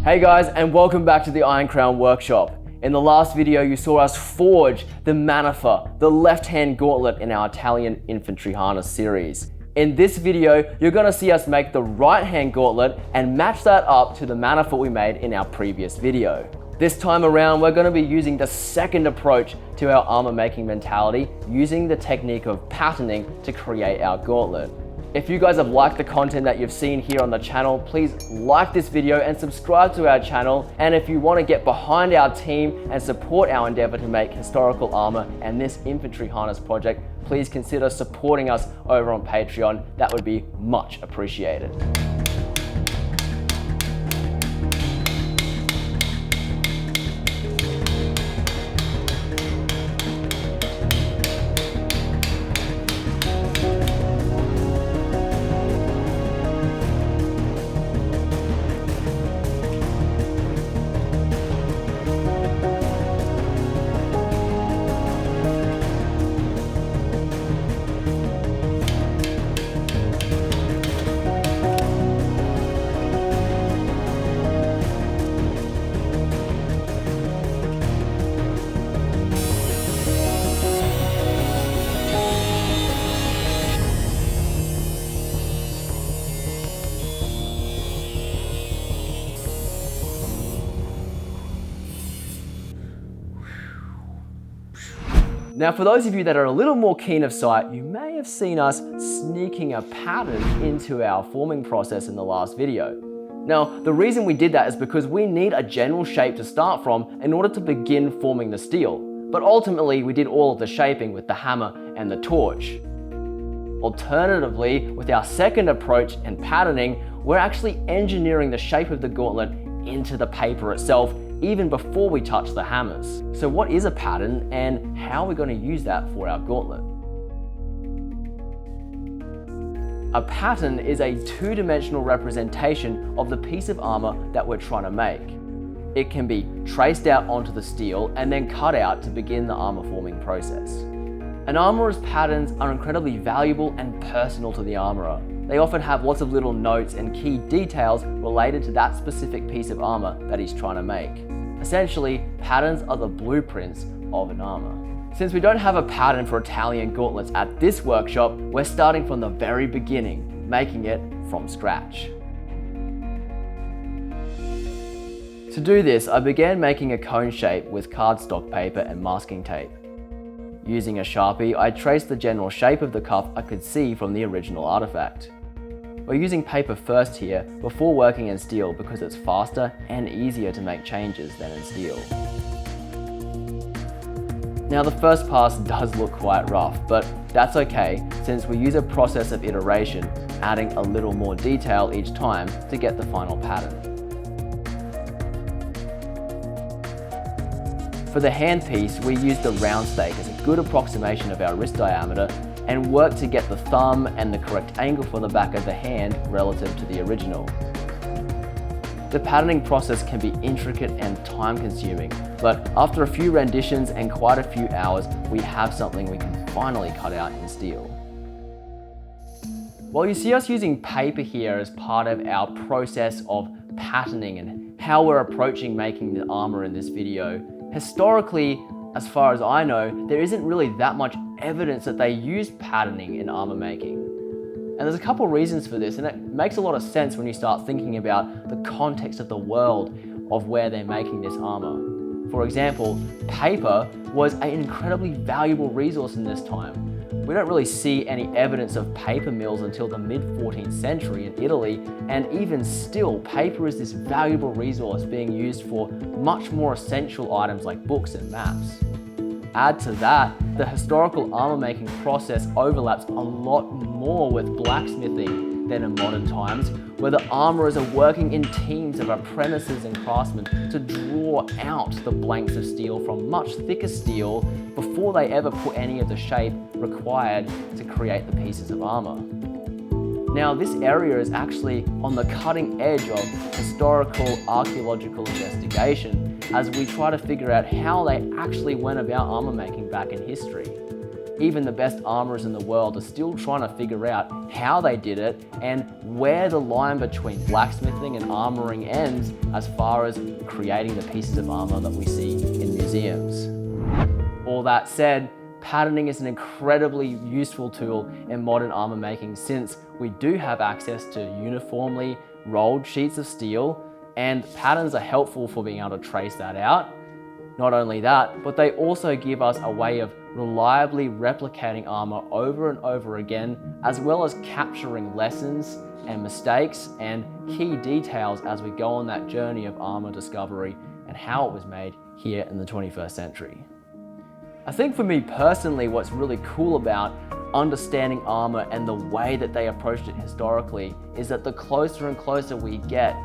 Hey guys, and welcome back to the IronCrown workshop. In the last video, you saw us forge the Manifa, the left-hand gauntlet in our Italian infantry harness series. In this video, you're gonna see us make the right-hand gauntlet and match that up to the Manifa we made in our previous video. This time around, we're gonna be using the second approach to our armor making mentality, using the technique of patterning to create our gauntlet. If you guys have liked the content that you've seen here on the channel, please like this video and subscribe to our channel. And if you want to get behind our team and support our endeavor to make historical armor and this infantry harness project, please consider supporting us over on Patreon. That would be much appreciated. Now, for those of you that are a little more keen of sight, you may have seen us sneaking a pattern into our forming process in the last video. Now, the reason we did that is because we need a general shape to start from in order to begin forming the steel. But ultimately, we did all of the shaping with the hammer and the torch. Alternatively, with our second approach and patterning, we're actually engineering the shape of the gauntlet into the paper itself, even before we touch the hammers. So what is a pattern and how are we going to use that for our gauntlet? A pattern is a two-dimensional representation of the piece of armor that we're trying to make. It can be traced out onto the steel and then cut out to begin the armor forming process. An armorer's patterns are incredibly valuable and personal to the armorer. They often have lots of little notes and key details related to that specific piece of armor that he's trying to make. Essentially, patterns are the blueprints of an armor. Since we don't have a pattern for Italian gauntlets at this workshop, we're starting from the very beginning, making it from scratch. To do this, I began making a cone shape with cardstock paper and masking tape. Using a Sharpie, I traced the general shape of the cuff I could see from the original artifact. We're using paper first here before working in steel because it's faster and easier to make changes than in steel. Now the first pass does look quite rough, but that's okay since we use a process of iteration, adding a little more detail each time to get the final pattern. For the handpiece, we used the round stake as a good approximation of our wrist diameter and worked to get the thumb and the correct angle for the back of the hand relative to the original. The patterning process can be intricate and time-consuming, but after a few renditions and quite a few hours, we have something we can finally cut out in steel. While you see us using paper here as part of our process of patterning and how we're approaching making the armor in this video, historically, as far as I know, there isn't really that much evidence that they use patterning in armor making. And there's a couple reasons for this, and it makes a lot of sense when you start thinking about the context of the world of where they're making this armor. For example, paper was an incredibly valuable resource in this time. We don't really see any evidence of paper mills until the mid-14th century in Italy, and even still, paper is this valuable resource being used for much more essential items like books and maps. Add to that, the historical armor making process overlaps a lot more with blacksmithing than in modern times, where the armorers are working in teams of apprentices and craftsmen to draw out the blanks of steel from much thicker steel before they ever put any of the shape required to create the pieces of armor. Now, this area is actually on the cutting edge of historical archaeological investigation as we try to figure out how they actually went about armor making back in history. even the best armorers in the world are still trying to figure out how they did it and where the line between blacksmithing and armoring ends as far as creating the pieces of armor that we see in museums. All that said, patterning is an incredibly useful tool in modern armor making since we do have access to uniformly rolled sheets of steel, and patterns are helpful for being able to trace that out. Not only that, but they also give us a way of reliably replicating armor over and over again, as well as capturing lessons and mistakes and key details as we go on that journey of armor discovery and how it was made here in the 21st century. I think for me personally, what's really cool about understanding armor and the way that they approached it historically is that the closer and closer we get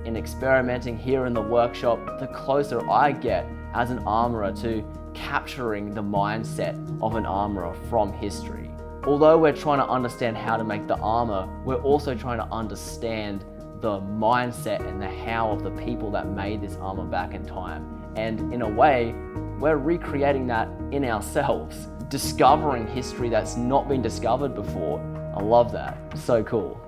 in experimenting here in the workshop, the closer I get as an armorer to capturing the mindset of an armorer from history. Although we're trying to understand how to make the armor, we're also trying to understand the mindset and the how of the people that made this armor back in time. And in a way, we're recreating that in ourselves, discovering history that's not been discovered before. I love that, so cool.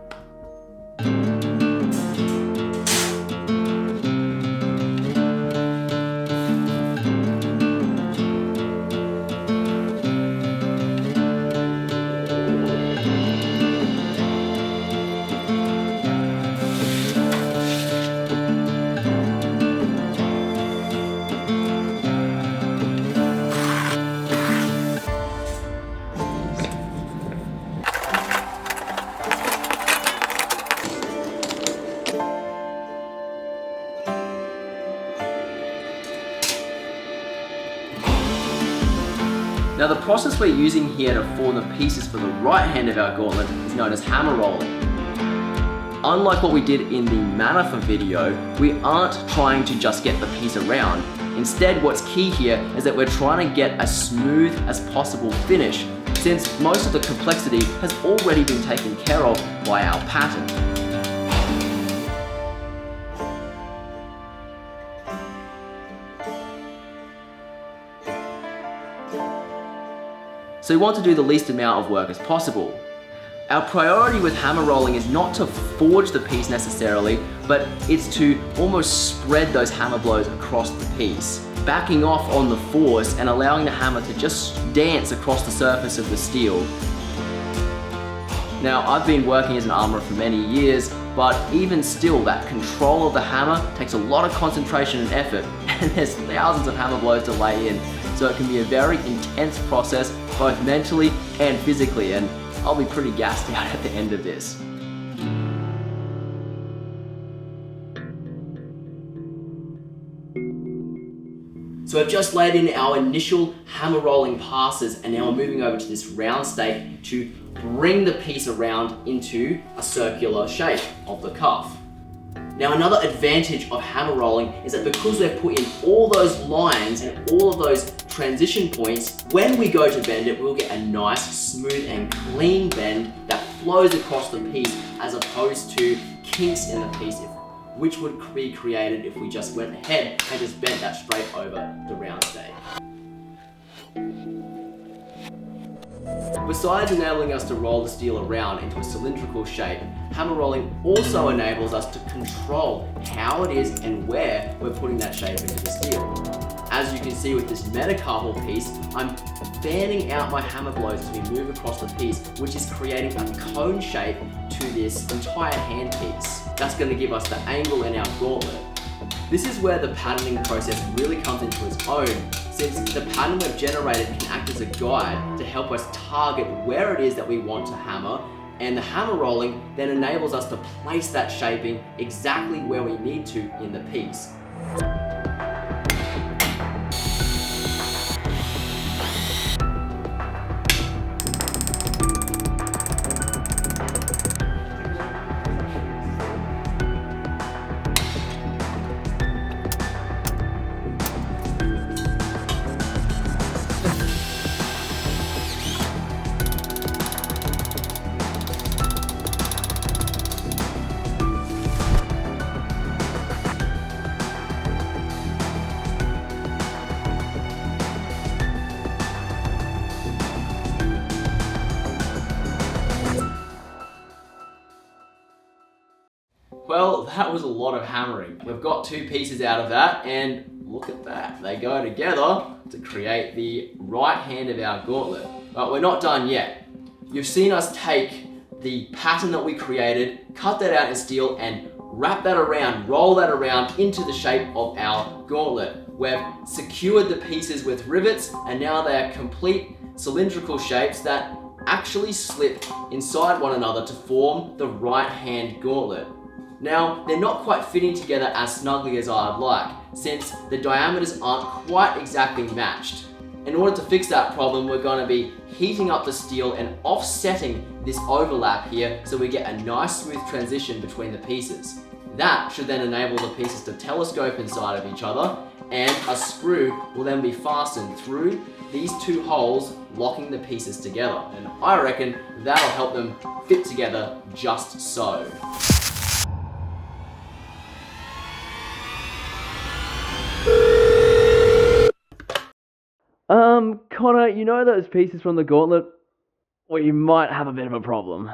Now the process we're using here to form the pieces for the right hand of our gauntlet is known as hammer rolling. Unlike what we did in the Mannifer video, we aren't trying to just get the piece around. Instead, what's key here is that we're trying to get as smooth as possible finish, since most of the complexity has already been taken care of by our pattern. So we want to do the least amount of work as possible. Our priority with hammer rolling is not to forge the piece necessarily, but it's to almost spread those hammer blows across the piece, backing off on the force and allowing the hammer to just dance across the surface of the steel. Now, I've been working as an armorer for many years, but even still, that control of the hammer takes a lot of concentration and effort, and there's thousands of hammer blows to lay in. So it can be a very intense process, both mentally and physically, and I'll be pretty gassed out at the end of this. So I've just laid in our initial hammer rolling passes, and now we're moving over to this round stake to bring the piece around into a circular shape of the cuff. Now another advantage of hammer rolling is that because we've put in all those lines and all of those transition points, when we go to bend it, we'll get a nice, smooth and clean bend that flows across the piece as opposed to kinks in the piece, which would be created if we just went ahead and just bent that straight over the round stake. Besides enabling us to roll the steel around into a cylindrical shape, hammer rolling also enables us to control how it is and where we're putting that shape into the steel. As you can see with this metacarpal piece, I'm fanning out my hammer blows as we move across the piece, which is creating a cone shape to this entire handpiece. That's going to give us the angle in our gauntlet. This is where the patterning process really comes into its own, since the pattern we've generated can act as a guide to help us target where it is that we want to hammer, and the hammer rolling then enables us to place that shaping exactly where we need to in the piece. Well, that was a lot of hammering. We've got 2 pieces out of that, and look at that. They go together to create the right hand of our gauntlet. But we're not done yet. You've seen us take the pattern that we created, cut that out in steel, and wrap that around, roll that around into the shape of our gauntlet. We've secured the pieces with rivets, and now they are complete cylindrical shapes that actually slip inside one another to form the right hand gauntlet. Now, they're not quite fitting together as snugly as I'd like, since the diameters aren't quite exactly matched. In order to fix that problem, we're going to be heating up the steel and offsetting this overlap here so we get a nice smooth transition between the pieces. That should then enable the pieces to telescope inside of each other, and a screw will then be fastened through these 2 holes, locking the pieces together. And I reckon that'll help them fit together just so. Connor, you know those pieces from the gauntlet? Well, you might have a bit of a problem.